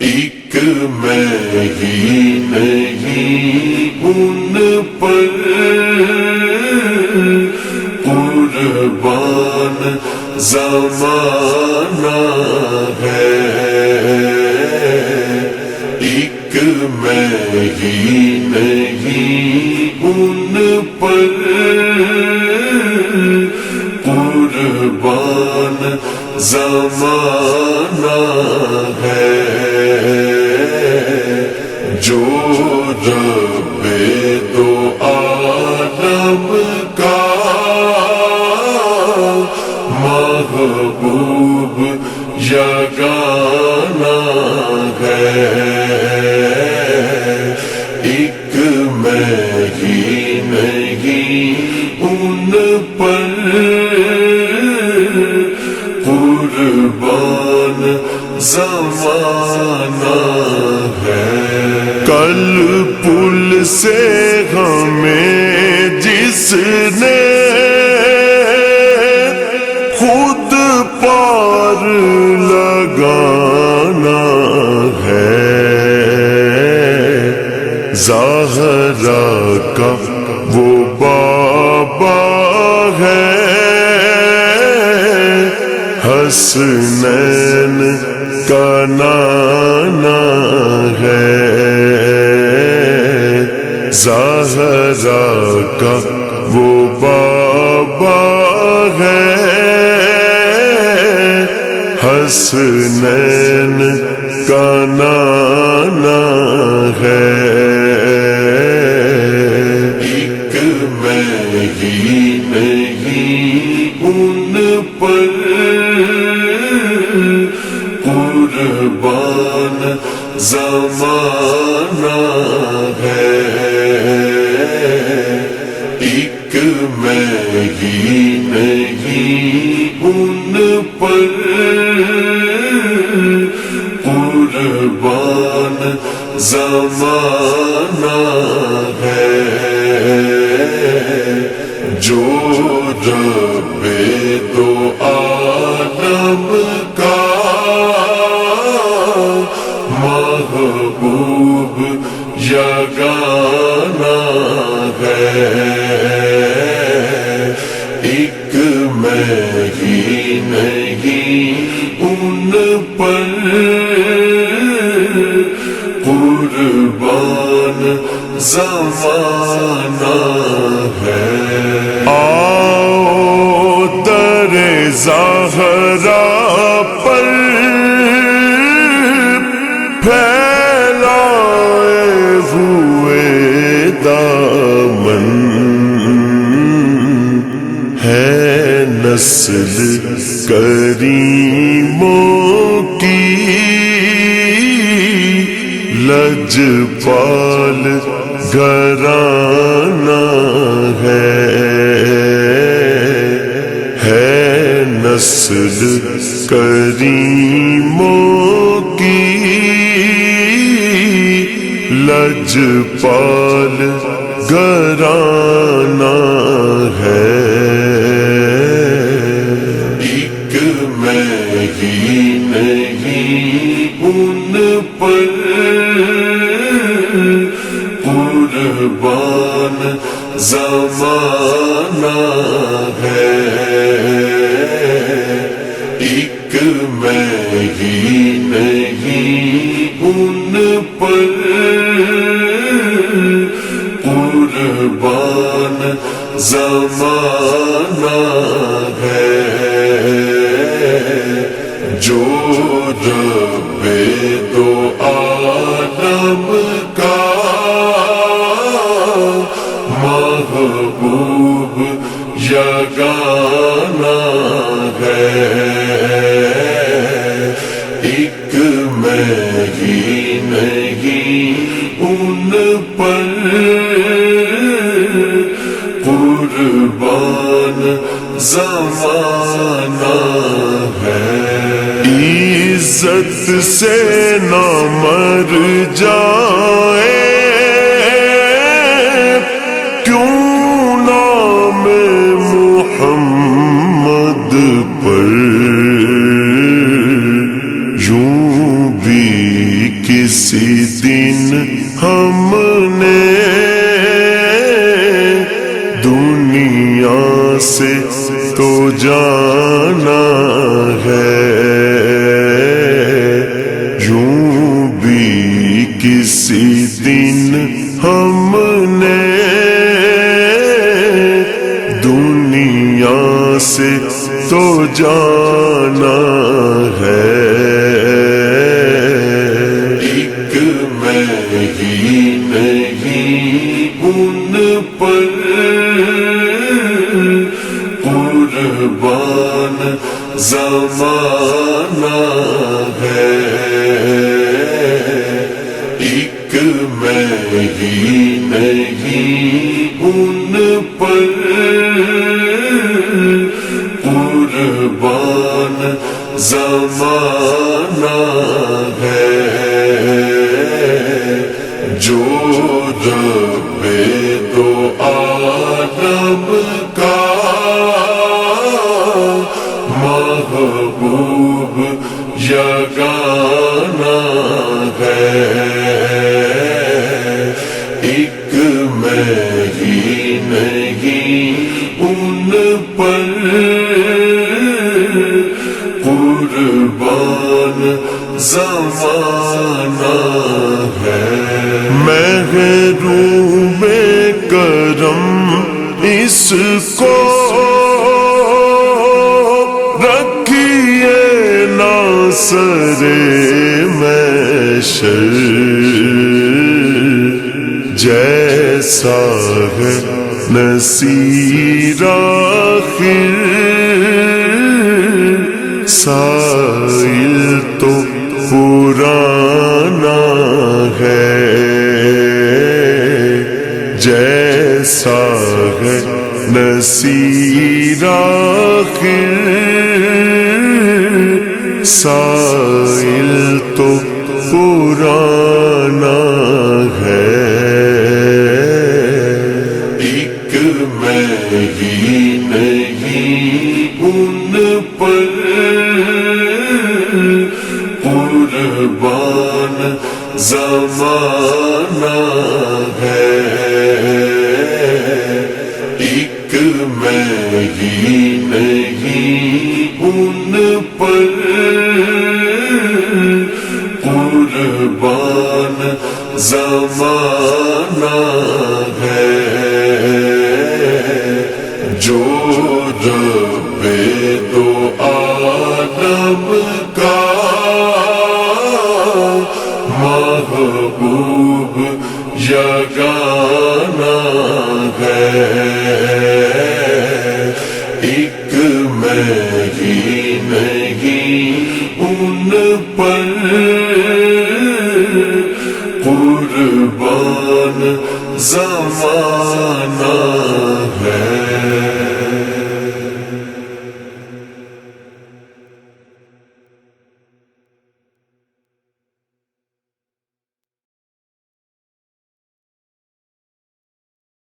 ایک میں ہی نہیں ان پر قربان زمانہ ہے، ایک میں ہی نہیں ان پر قربان زمانہ ہے، جو رب دو عالم کا محبوب یگانہ ہے، ایک میں ہی نہیں ان پر قربان زمانہ ہے۔ کل پل سے ہمیں جس نے خود پار لگانا ہے، زہرا کا وہ بابا ہے، حسنین کا نانا ہے، زہرا کا وہ بابا ہے، حسنین کا نانا ہے، ایک میں ہی نہیں ان پر قربان زمانہ ہے، ایک میں ہی نہیں ان پر قربان زمانہ ہے، جو رب دو عالم کا محبوب یگانہ ہے، ایک میں ہی نہیں ان پر قربان زمانہ ہے۔ آؤ در زہرا پر پھیلائے ہوئے دامن، ہے نسل کریموں کی لجپال گھرانہ ہے نسل کریموں کی لجپال گھرانہ ہے، ایک میں ہی نہیں ان پر قربان زمانہ ہے، ایک میں ہی نہیں ان پر قربان زمانہ ہے، جو رب دو عالم کا محبوب یگانہ ہے، ایک میں ہی نہیں ان پر قربان زمانہ ہے، عزت سے نہ مر جائے کیوں نام محمد پر، یوں بھی ہم نے دنیا سے تو جانا ہے، یوں بھی کسی دن ہم نے دنیا سے تو جانا ہے۔ ایک میں ہی نہیں ان پر قربان زمانہ ہے، ایک میں ہی نہیں ان پر قربان زمانہ ہے، جو رب دو عالم کا محبوب یگانہ ہے، ایک میں ہی نہیں ان پر قربان زمانہ ہے۔ محروم کرم اس کو رکھیے نا سرے محشر، جیسا ہے نصیر آخر سائل تو پرانا ہے، جیسا ہے نصیر آخر سائل تو پرانا ہے، ایک میں ہی نہیں ان پر قربان زمانہ ہے، ایک میں ہی نہیں ان پر قربان زمانہ ہے، جو رب دو عالم کا محبوب یگانہ ہے، ایک میں ہی نہیں ان پر قربان زمانہ